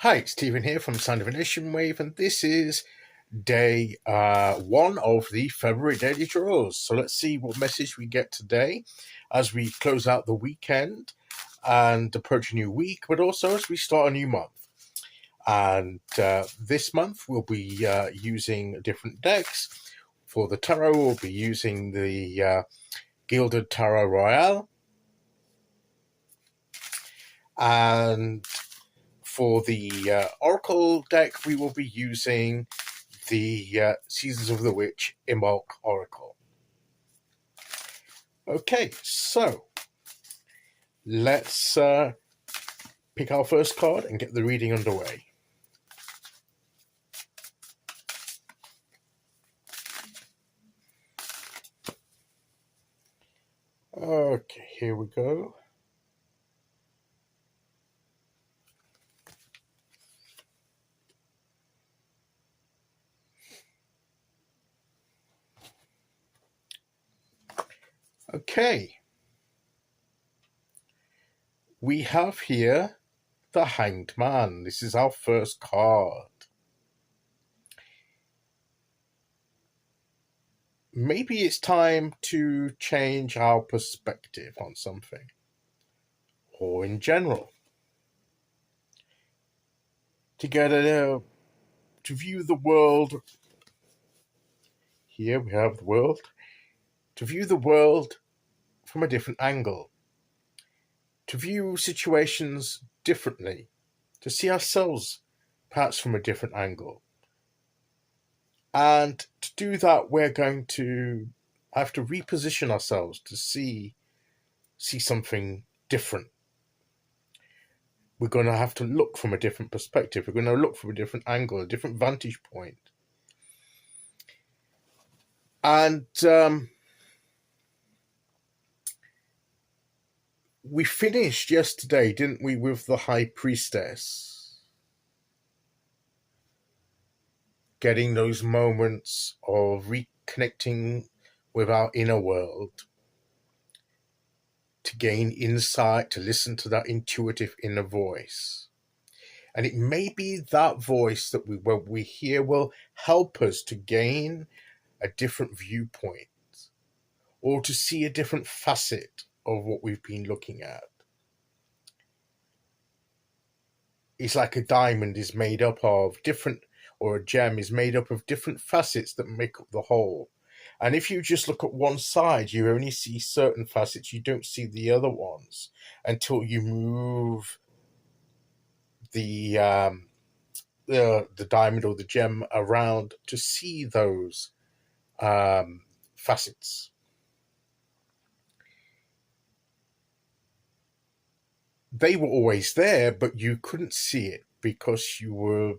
Hi, it's Stephen here from Sound of a Nation Wave, and this is day one of the February Daily Draws. So let's see what message we get today as we close out the weekend and approach a new week, but also as we start a new month. And this month we'll be using different decks. For the tarot, we'll be using the Gilded Tarot Royale. And for the Oracle deck, we will be using the Seasons of the Witch Imbolc Oracle. Okay, so let's pick our first card and get the reading underway. Okay, here we go. Okay, we have here the Hanged Man. This is our first card. Maybe it's time to change our perspective on something, or in general, to get to view the world. Here we have the world. To view the world from a different angle, to view situations differently, to see ourselves perhaps from a different angle. And to do that, we're going to have to reposition ourselves to see something different. We're going to have to look from a different perspective. We're going to look from a different angle, a different vantage point. And we finished yesterday, didn't we, with the High Priestess? Getting those moments of reconnecting with our inner world, to gain insight, to listen to that intuitive inner voice. And it may be that voice that we hear will help us to gain a different viewpoint, or to see a different facet of what we've been looking at. It's like a diamond is made up of different, or a gem is made up of different facets that make up the whole. And if you just look at one side, you only see certain facets, you don't see the other ones until you move the diamond or the gem around to see those facets. They were always there, but you couldn't see it because you were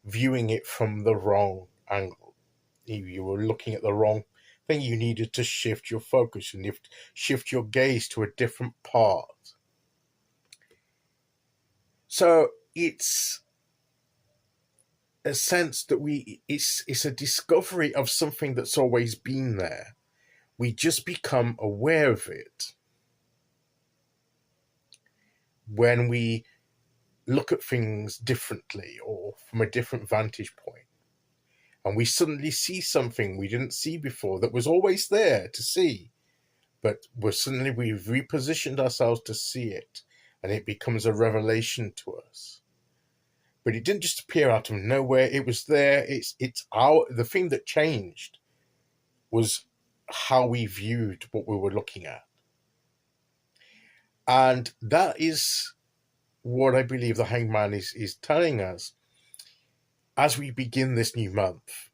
viewing it from the wrong angle. You were looking at the wrong thing. You needed to shift your focus and shift your gaze to a different part. So it's a sense that it's a discovery of something that's always been there. We just become aware of it when we look at things differently or from a different vantage point. And we suddenly see something we didn't see before that was always there to see, but we've repositioned ourselves to see it, and it becomes a revelation to us. But it didn't just appear out of nowhere. It was there. The thing that changed was how we viewed what we were looking at. And that is what I believe the Hangman is telling us as we begin this new month.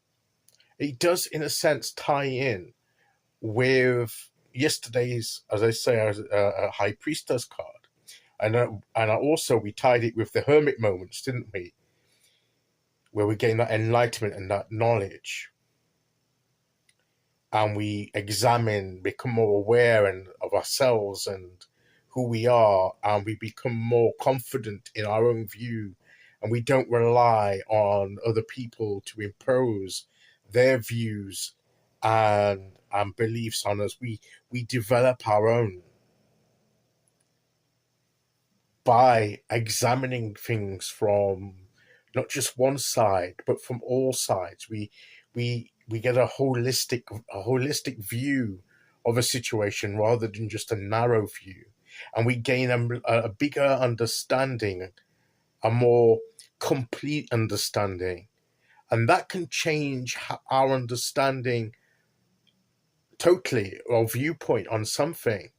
It does, in a sense, tie in with yesterday's, as I say, a High Priestess card. And also we tied it with the Hermit moments, didn't we? Where we gain that enlightenment and that knowledge. And we become more aware of ourselves and who we are, and we become more confident in our own view, and we don't rely on other people to impose their views and beliefs on us. We develop our own by examining things from not just one side, but from all sides. We get a holistic view of a situation rather than just a narrow view, and we gain a bigger understanding, a more complete understanding, and that can change our understanding totally, or viewpoint on something,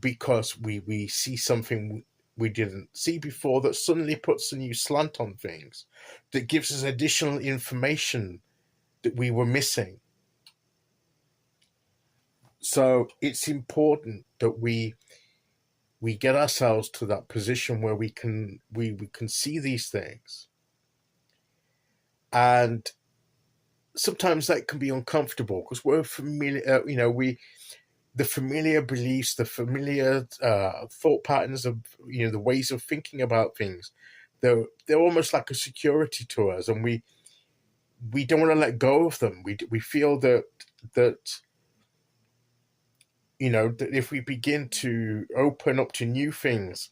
because we see something we didn't see before that suddenly puts a new slant on things, that gives us additional information that we were missing. So it's important that we get ourselves to that position where we can see these things. And sometimes that can be uncomfortable because we're familiar, the familiar beliefs, the familiar thought patterns of, the ways of thinking about things. They're almost like a security to us, and we don't want to let go of them. We feel that that if we begin to open up to new things,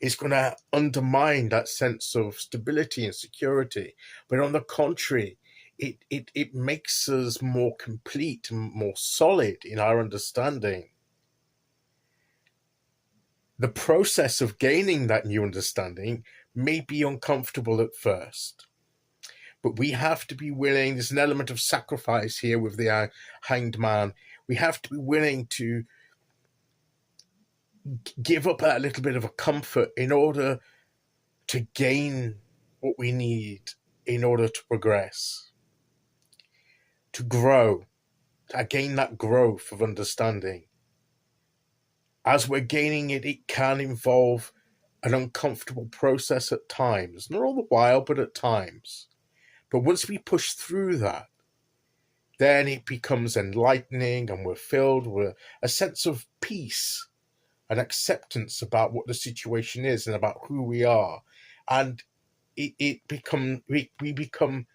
it's going to undermine that sense of stability and security. But on the contrary, it makes us more complete and more solid in our understanding. The process of gaining that new understanding may be uncomfortable at first, but we have to be willing. There's an element of sacrifice here with the hanged man. We have to be willing to give up that little bit of a comfort in order to gain what we need in order to progress, to grow, to gain that growth of understanding. As we're gaining it, it can involve an uncomfortable process at times, not all the while, but at times. But once we push through that, then it becomes enlightening, and we're filled with a sense of peace and acceptance about what the situation is and about who we are. And we become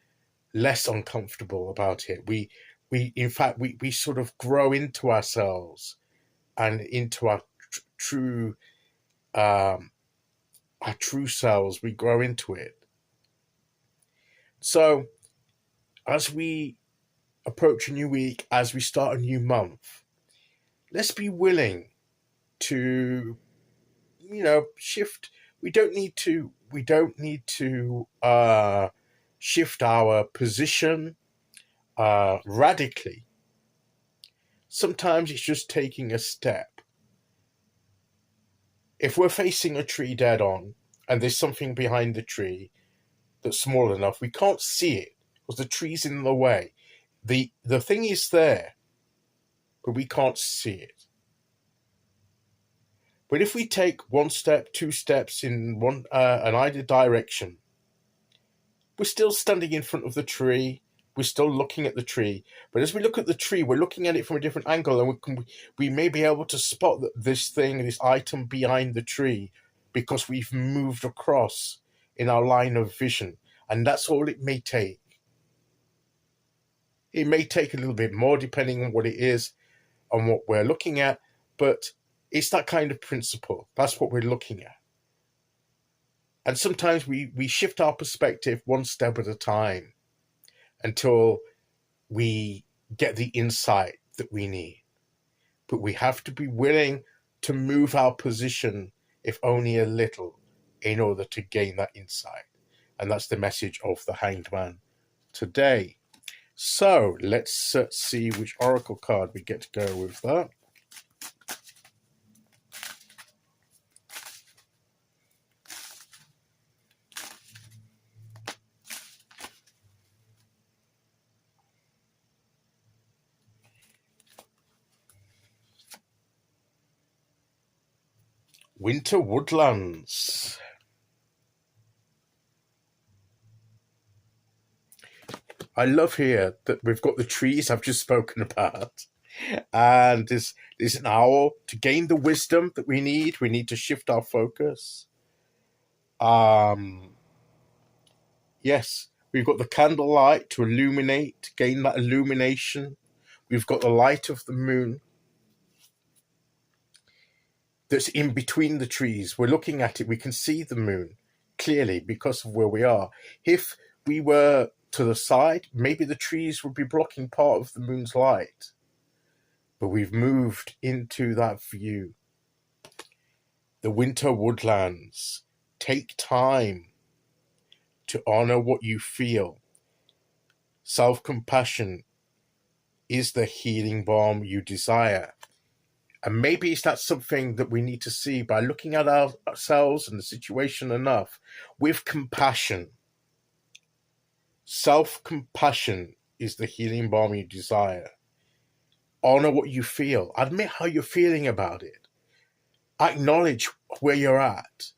less uncomfortable about it. In fact, we sort of grow into ourselves and into our true selves. We grow into it. So as we approach a new week, as we start a new month, let's be willing to shift. We don't need to shift our position radically. Sometimes it's just taking a step. If we're facing a tree dead on and there's something behind the tree that's small enough, we can't see it because the tree's in the way. The thing is there, but we can't see it. But if we take one step, two steps in an either direction, we're still standing in front of the tree. We're still looking at the tree. But as we look at the tree, we're looking at it from a different angle, and we may be able to spot this item behind the tree because we've moved across in our line of vision. And that's all it may take. It may take a little bit more depending on what it is and what we're looking at, but it's that kind of principle. That's what we're looking at. And sometimes we shift our perspective one step at a time until we get the insight that we need. But we have to be willing to move our position, if only a little, in order to gain that insight. And that's the message of the Hanged Man today. So let's see which oracle card we get to go with that. Winter Woodlands. I love here that we've got the trees I've just spoken about, and there's an owl. To gain the wisdom that we need to shift our focus. Yes, we've got the candlelight to illuminate, to gain that illumination. We've got the light of the moon that's in between the trees. We're looking at it, we can see the moon. clearly because of where we are. If we were to the side, maybe the trees would be blocking part of the moon's light. But we've moved into that view. The winter woodlands. Take time to honor what you feel. Self-compassion is the healing balm you desire. And maybe it's not something that we need to see by looking at ourselves and the situation enough with compassion. Self-compassion is the healing balm you desire. Honor what you feel. Admit how you're feeling about it. Acknowledge where you're at.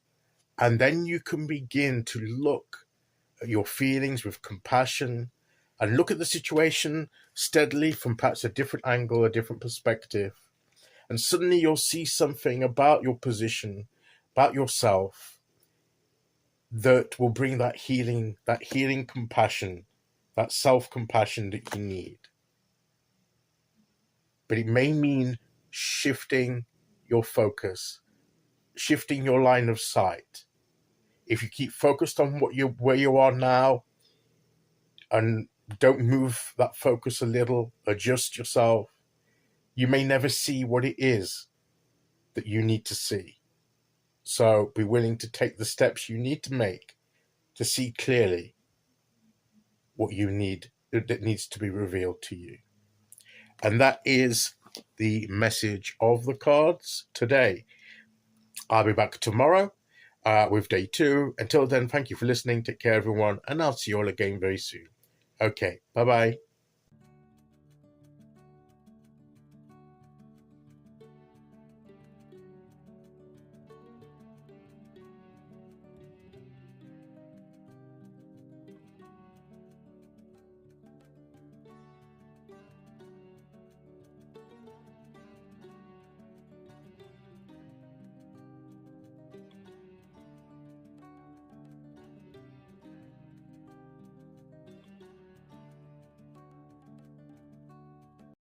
And then you can begin to look at your feelings with compassion and look at the situation steadily from perhaps a different angle, a different perspective. And suddenly you'll see something about your position, about yourself, that will bring that healing compassion, that self-compassion that you need. But it may mean shifting your focus, shifting your line of sight. If you keep focused on where you are now and don't move that focus a little, adjust yourself, you may never see what it is that you need to see. So be willing to take the steps you need to make to see clearly what you need, that needs to be revealed to you. And that is the message of the cards today. I'll be back tomorrow with day 2. Until then, thank you for listening. Take care, everyone, and I'll see you all again very soon. Okay, bye-bye.